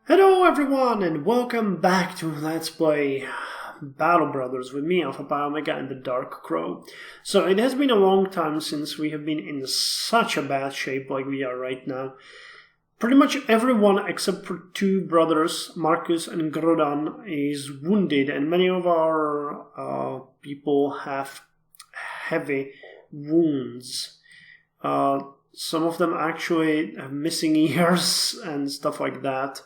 Hello everyone and welcome back to Let's Play Battle Brothers with me, Alfapiomega, and the Dark Crow. So it has been a long time since we have been in such a bad shape like we are right now. Pretty much everyone except for two brothers, Marcus and Grodan, is wounded, and many of our people have heavy wounds. Some of them actually have missing ears and stuff like that.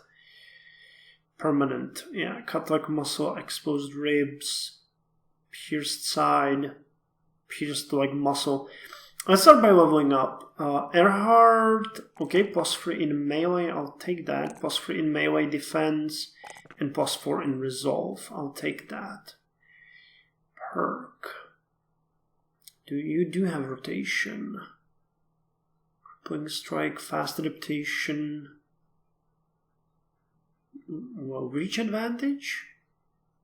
Permanent, yeah, cut like muscle, exposed ribs, pierced side, pierced like muscle. Let's start by leveling up. Erhard, okay, +3 in melee, I'll take that. +3 in melee defense, and +4 in resolve, I'll take that. Perk. You do have rotation. Crippling strike, fast adaptation. Well, reach advantage?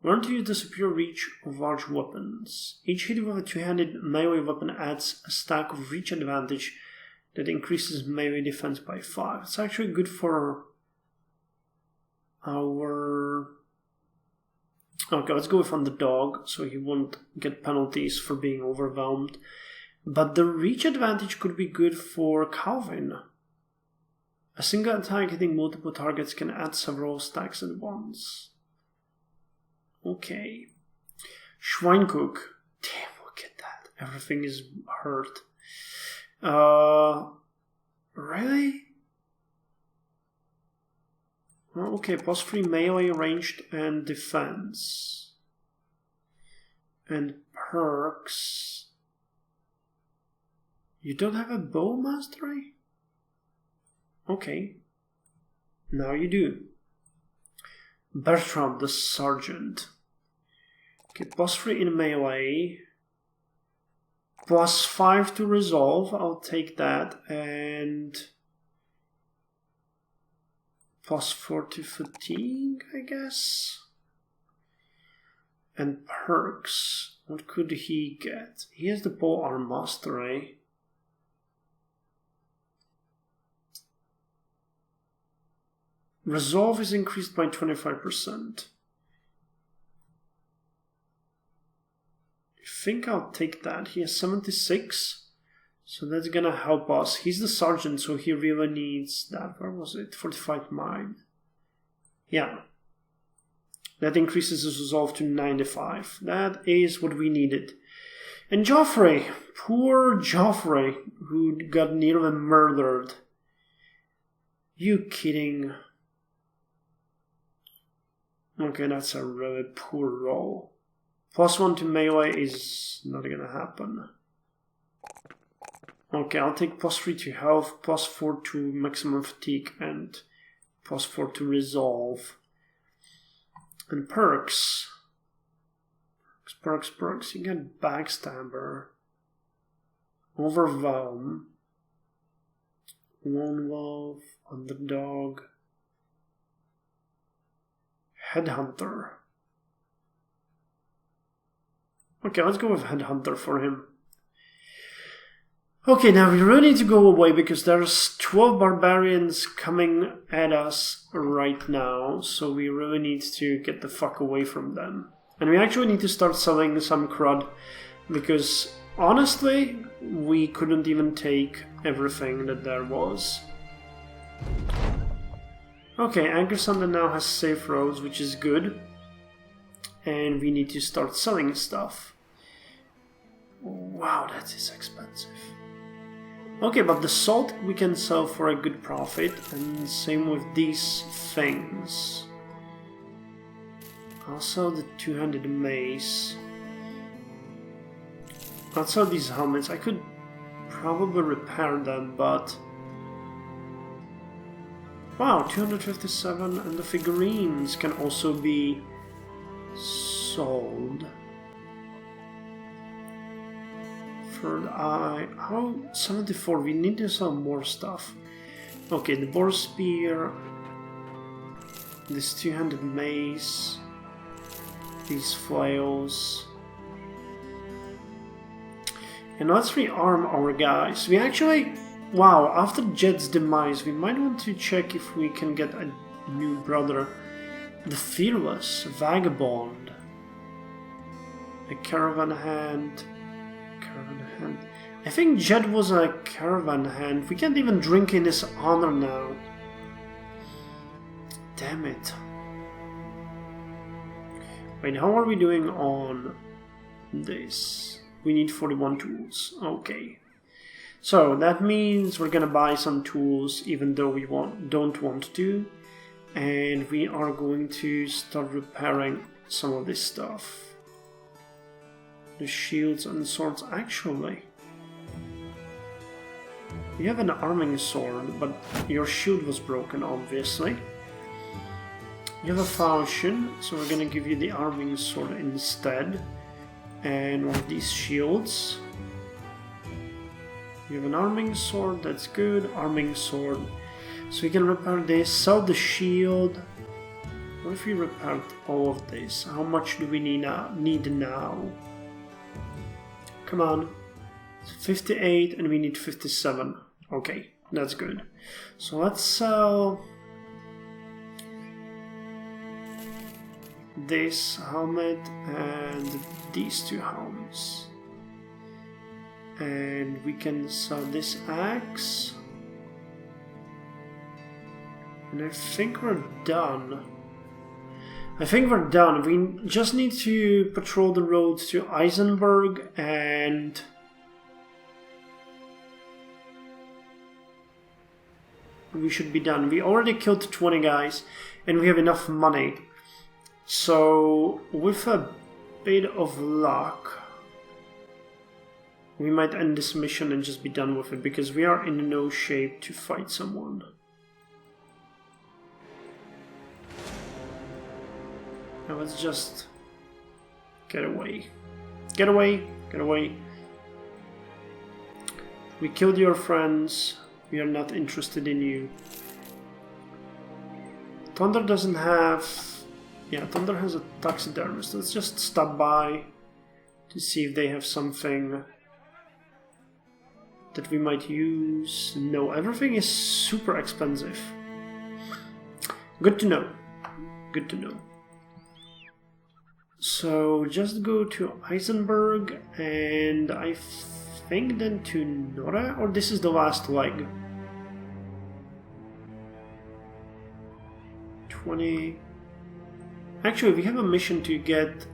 Learn to use the superior reach of large weapons. Each hit with a two-handed melee weapon adds a stack of reach advantage that increases melee defense by 5. It's actually good for our... Okay, let's go with Underdog, so he won't get penalties for being overwhelmed. But the reach advantage could be good for Calvin. A single attack hitting multiple targets can add several stacks at once. Okay. Schweincook. Damn, look at that. Everything is hurt. Really? Oh, okay, +3 melee, ranged, and defense. And perks. You don't have a bow mastery? Okay, now you do. Bertram, the Sergeant. Okay, +3 in melee. +5 to resolve, I'll take that. And +4 to fatigue, I guess. And perks, what could he get? He has the pole arm mastery. Resolve is increased by 25%. I think I'll take that. He has 76, so that's gonna help us. He's the sergeant, so he really needs that. Where was it? 45 mine. Yeah. That increases his resolve to 95. That is what we needed. And Joffrey, poor Joffrey, who got nearly murdered. You kidding? Okay, that's a really poor roll. +1 to melee is not gonna happen. Okay, I'll take +3 to health, +4 to maximum fatigue, and +4 to resolve. And perks. Perks. You get Backstabber, Overwhelm, Lone Wolf, Underdog, Headhunter. Okay, let's go with Headhunter for him. Okay, now we really need to go away because there's 12 barbarians coming at us right now, so we really need to get the fuck away from them. And we actually need to start selling some crud because honestly, we couldn't even take everything that there was. Okay, Angersander now has safe roads, which is good. And we need to start selling stuff. Wow, that is expensive. Okay, but the salt we can sell for a good profit, and same with these things. I'll sell the two-handed mace. I'll sell these helmets. I could probably repair them, but... Wow, 257, and the figurines can also be sold. Third eye, how 74? We need to sell more stuff. Okay, the boar spear, this two-handed mace, these flails. And let's rearm our guys. We actually, wow, after Jed's demise, we might want to check if we can get a new brother. The Fearless, Vagabond. A caravan hand. I think Jed was a caravan hand. We can't even drink in his honor now. Damn it. Wait, how are we doing on this? We need 41 tools. Okay. So that means we're gonna buy some tools even though we don't want to. And we are going to start repairing some of this stuff. The shields and swords, actually. You have an arming sword, but your shield was broken, obviously. You have a falchion, so we're gonna give you the arming sword instead. And one of these shields. You have an arming sword, that's good. Arming sword. So we can repair this, sell the shield. What if we repaired all of this? How much do we need now? Come on. 58 and we need 57. Okay, that's good. So let's sell this helmet and these two helmets. And we can sell this axe. And I think we're done. We just need to patrol the roads to Eisenberg and we should be done. We already killed 20 guys and we have enough money. So with a bit of luck, we might end this mission and just be done with it because we are in no shape to fight someone. Now let's just get away. Get away, get away. We killed your friends. We are not interested in you. Thunder doesn't have... Yeah, Thunder has a taxidermist. Let's just stop by to see if they have something that we might use. No, everything is super expensive. Good to know. Good to know. So just go to Eisenberg and I think then to Nora, or this is the last leg. 20. Actually, we have a mission to get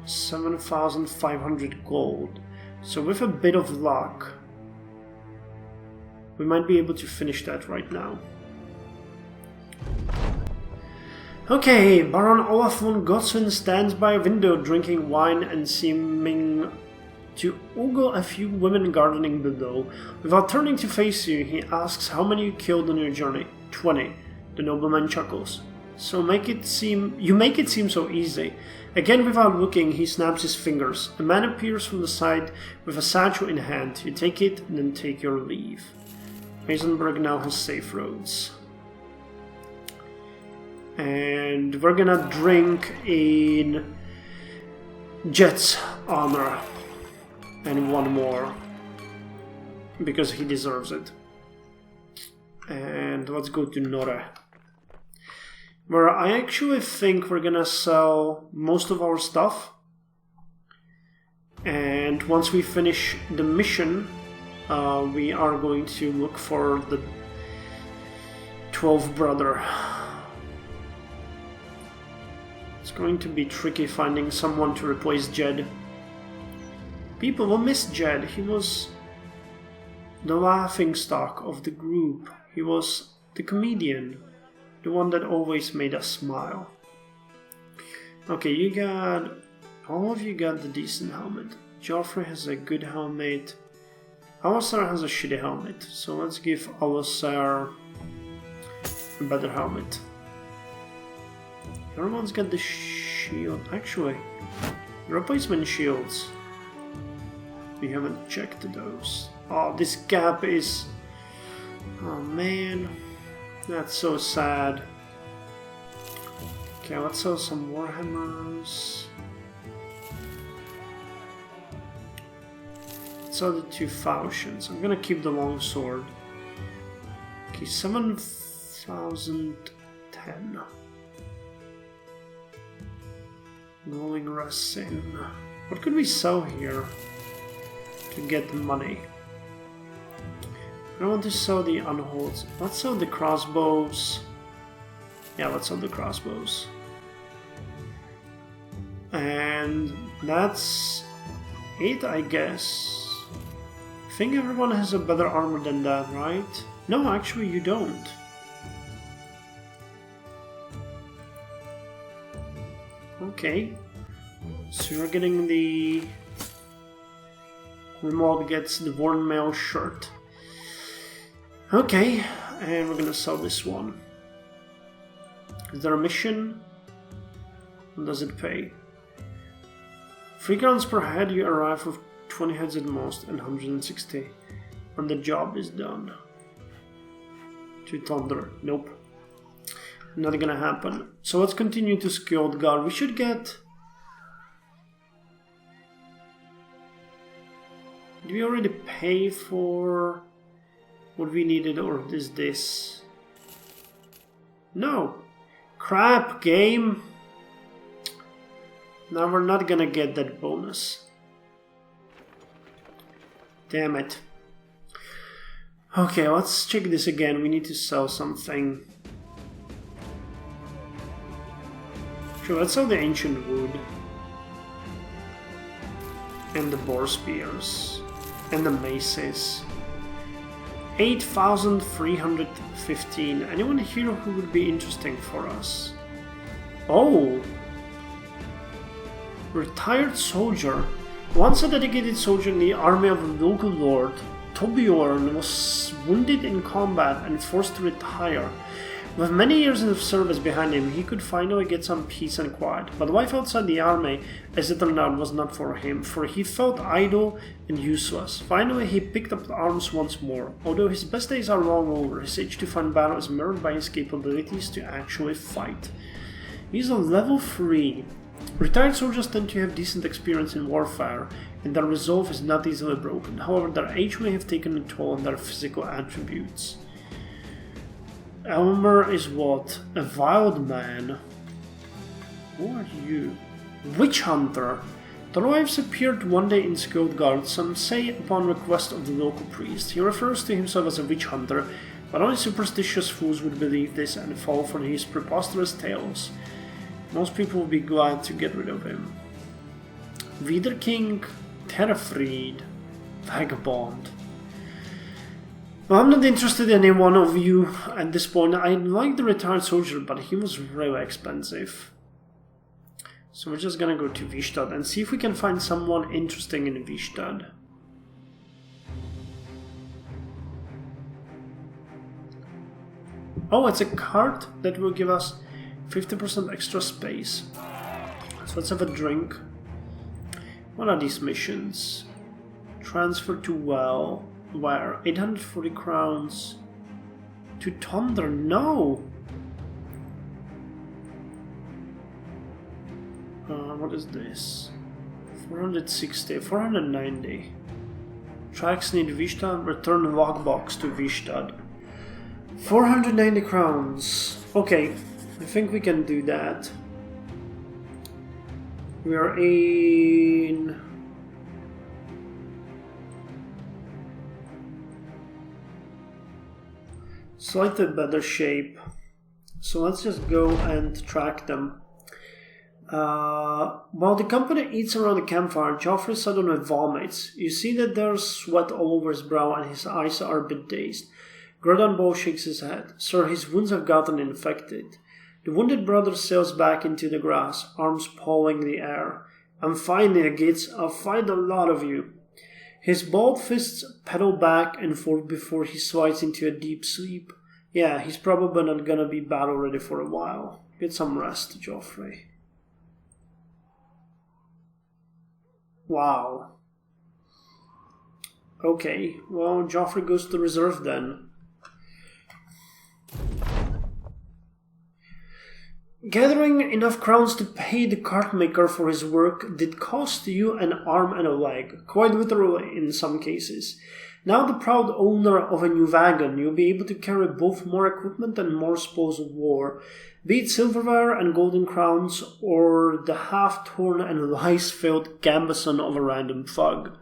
7,500 gold. So with a bit of luck, we might be able to finish that right now. Okay, Baron Olaf von Gossen stands by a window drinking wine and seeming to ogle a few women gardening below. Without turning to face you, he asks how many you killed on your journey. 20. The nobleman chuckles. So you make it seem so easy. Again, without looking, he snaps his fingers. A man appears from the side with a satchel in hand. You take it and then take your leave. Eisenberg now has safe roads. And we're gonna drink in Jet's honor and one more because he deserves it. And let's go to Nora, where I actually think we're gonna sell most of our stuff, and once we finish the mission we are going to look for the 12th brother. It's going to be tricky finding someone to replace Jed. People will miss Jed. He was the laughingstock of the group. He was the comedian, the one that always made us smile. Okay, all of you got the decent helmet. Joffrey has a good helmet. Alisar has a shitty helmet, so let's give Alisar a better helmet. Everyone's got the shield. Actually, replacement shields. We haven't checked those. Oh, this gap is... Oh man, that's so sad. Okay, let's sell some warhammers. Let's sell the 2 falchions. I'm gonna keep the long sword. Okay, 7,000 10. Glowing resin. What could we sell here to get the money? I don't want to sell the unholds. Let's sell the crossbows. Yeah, let's sell the crossbows. And that's it, I guess. I think everyone has a better armor than that, right? No, actually you don't. Okay. So you're getting the... Remote gets the worn mail shirt. Okay, and we're gonna sell this one. Is there a mission? What does it pay? 3 crowns per head, you arrive with 20 heads at most and 160. And the job is done. To Thunder. Nope. Not gonna happen. So let's continue to Skilled Guard. We should get... Did we already pay for what we needed, or is this? No. Crap, game. Now we're not gonna get that bonus. Damn it. Okay, let's check this again. We need to sell something. Sure, let's sell the ancient wood. And the boar spears. And the maces. 8,315. Anyone here who would be interesting for us? Oh! Retired soldier. Once a dedicated soldier in the army of a local lord, Torbjorn was wounded in combat and forced to retire. With many years of service behind him, he could finally get some peace and quiet. But life outside the army, as it turned out, was not for him, for he felt idle and useless. Finally, he picked up arms once more. Although his best days are long over, his itch to find battle is mirrored by his capabilities to actually fight. He's a level 3. Retired soldiers tend to have decent experience in warfare, and their resolve is not easily broken. However, their age may have taken a toll on their physical attributes. Elmer is what? A wild man. Who are you? Witch hunter. The wives appeared one day in Skilled Guard, some say upon request of the local priest. He refers to himself as a witch hunter, but only superstitious fools would believe this and fall for his preposterous tales. Most people would be glad to get rid of him. Wiederking, Terrafried, Vagabond. Well, I'm not interested in any one of you at this point. I like the retired soldier, but he was really expensive. So we're just gonna go to Vistad and see if we can find someone interesting in Vistad. Oh, it's a card that will give us 50% extra space. So let's have a drink. What are these missions? Transfer to well. Where? 840 crowns. To Thunder? No! What is this? 460, 490. Tracks need Vistad. Return logbox to Vistad. 490 crowns. Okay, I think we can do that. We are in... slightly better shape. So let's just go and track them. While the company eats around the campfire, Joffrey suddenly vomits. You see that there's sweat all over his brow and his eyes are a bit dazed. Gordon Bow shakes his head. Sir, his wounds have gotten infected. The wounded brother sails back into the grass, arms pawing the air. I'm fine, Gates. I'll fight a lot of you. His balled fists pedal back and forth before he slides into a deep sleep. Yeah, he's probably not gonna be battle ready for a while. Get some rest, Joffrey. Wow. Okay, well, Joffrey goes to reserve then. Gathering enough crowns to pay the cart maker for his work did cost you an arm and a leg, quite literally in some cases. Now the proud owner of a new wagon, you'll be able to carry both more equipment and more spoils of war, be it silverware and golden crowns, or the half-torn and lice-filled gambeson of a random thug.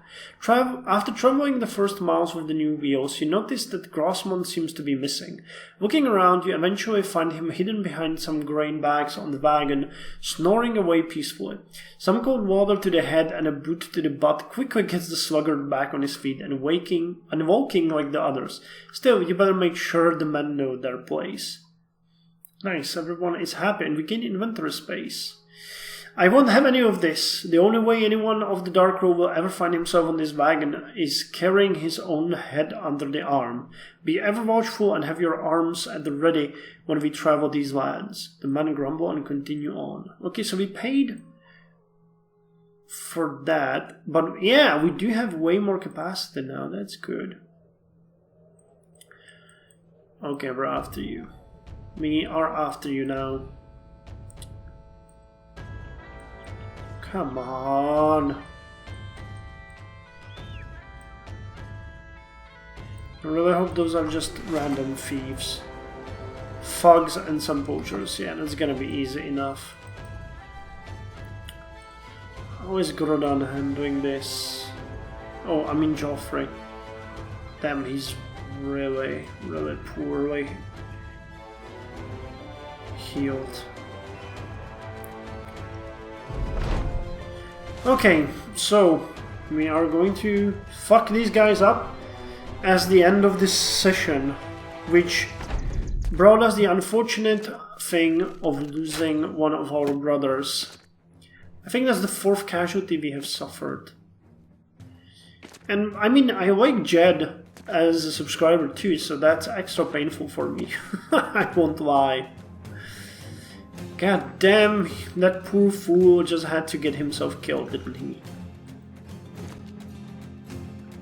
After traveling the first miles with the new wheels, you notice that Grossman seems to be missing. Looking around, you eventually find him hidden behind some grain bags on the wagon, snoring away peacefully. Some cold water to the head and a boot to the butt quickly gets the sluggard back on his feet and walking like the others. Still, you better make sure the men know their place. Nice, everyone is happy and we gain inventory space. I won't have any of this. The only way anyone of the Dark Row will ever find himself on this wagon is carrying his own head under the arm. Be ever watchful and have your arms at the ready when we travel these lands. The men grumble and continue on. Okay, so we paid for that, but yeah, we do have way more capacity now. That's good. Okay, we're after you. We are after you now. Come on. I really hope those are just random thieves. Thugs and some poachers. Yeah, that's gonna be easy enough. How is Grodan handling this? Oh, I mean Joffrey. Damn, he's really, really poorly healed. Okay, so we are going to fuck these guys up as the end of this session, which brought us the unfortunate thing of losing one of our brothers. I think that's the 4th casualty we have suffered. And I mean, I like Jed as a subscriber too, so that's extra painful for me. I won't lie. God damn, that poor fool just had to get himself killed, didn't he?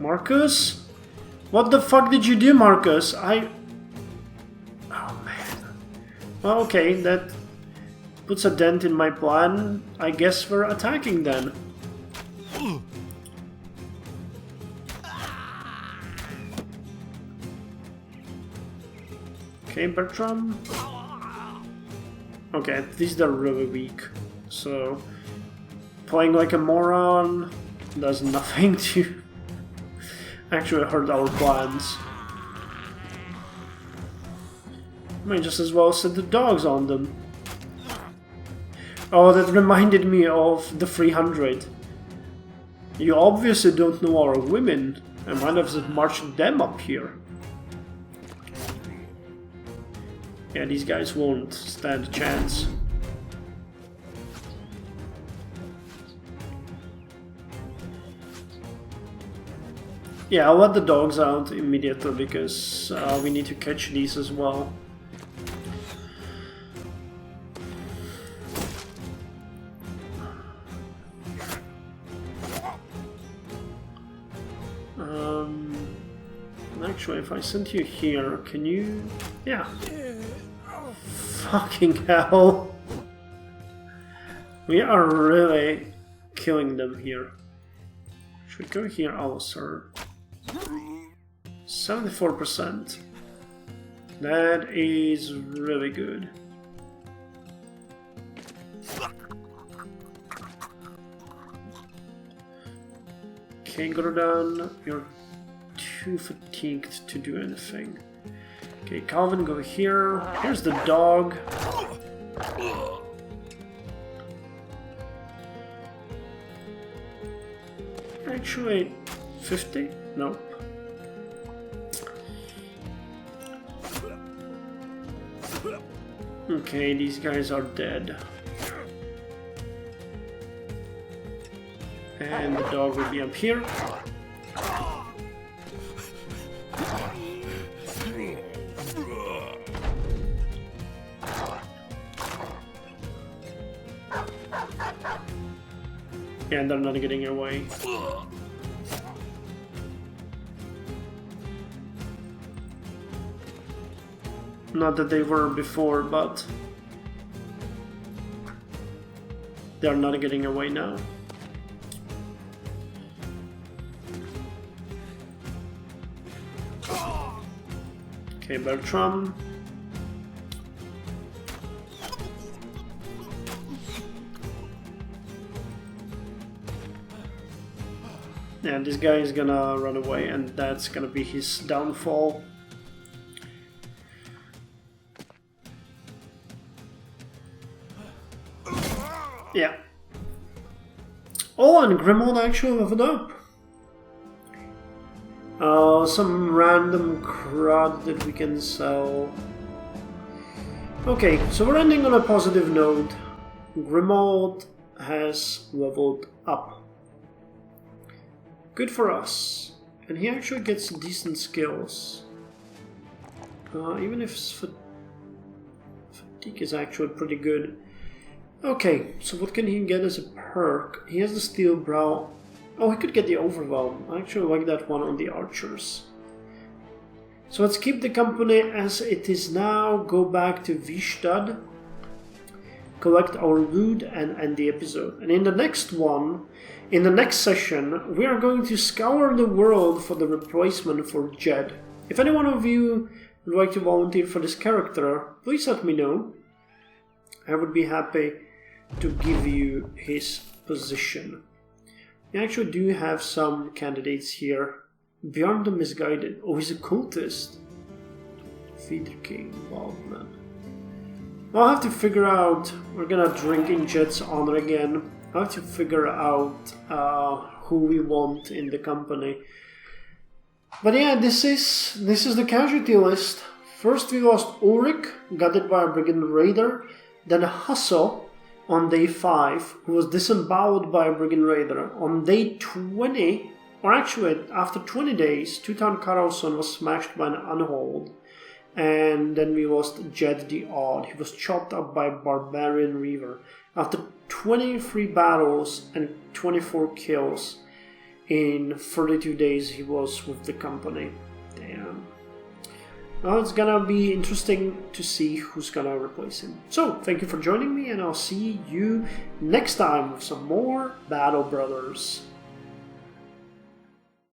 Marcus? What the fuck did you do, Marcus? Oh man. Well, okay, that puts a dent in my plan. I guess we're attacking then. Okay, Bertram. Okay, at least they're really weak. So, playing like a moron does nothing to actually hurt our plans. I might just as well set the dogs on them. Oh, that reminded me of the 300. You obviously don't know our women. I might have just marched them up here. Yeah, these guys won't stand a chance. Yeah, I'll let the dogs out immediately because we need to catch these as well. Actually, if I send you here, can you... Yeah. Fucking hell. We are really killing them here. Should we go here also? 74%. That is really good. Okay, Grodan, you're too fatigued to do anything. Okay, Calvin, go here. Here's the dog. Actually, 50? Nope. Okay, these guys are dead. And the dog will be up here. And they're not getting away. Not that they were before, but they're not getting away now. Okay, Bertram. Yeah, this guy is gonna run away, and that's gonna be his downfall. Yeah. Oh, and Grimaud actually leveled up. Some random crud that we can sell. Okay, so we're ending on a positive note. Grimaud has leveled up. Good for us. And he actually gets decent skills. Even if fatigue is actually pretty good. Okay, so what can he get as a perk? He has the Steel Brow. Oh, he could get the Overwhelm. I actually like that one on the archers. So let's keep the company as it is now, go back to Vistad, collect our loot and end the episode. And in the next one, in the next session, we are going to scour the world for the replacement for Jed. If any one of you would like to volunteer for this character, please let me know. I would be happy to give you his position. We actually do have some candidates here. Beyond the Misguided. Oh, he's a cultist. Feeder King, Wildman. Well, I'll have to figure out. We're gonna drink in Jed's honor again. I'll have to figure out who we want in the company. But yeah, this is the casualty list. First we lost Ulrich, got it by a brigand raider. Then Hasso on day 5, who was disemboweled by a brigand raider. On day 20, or actually after 20 days, Tutan Karlsson was smashed by an unhold. And then we lost Jed the Odd. He was chopped up by a barbarian reaver. After 23 battles and 24 kills, in 32 days he was with the company. Damn. Well, it's gonna be interesting to see who's gonna replace him. So, thank you for joining me, and I'll see you next time with some more Battle Brothers.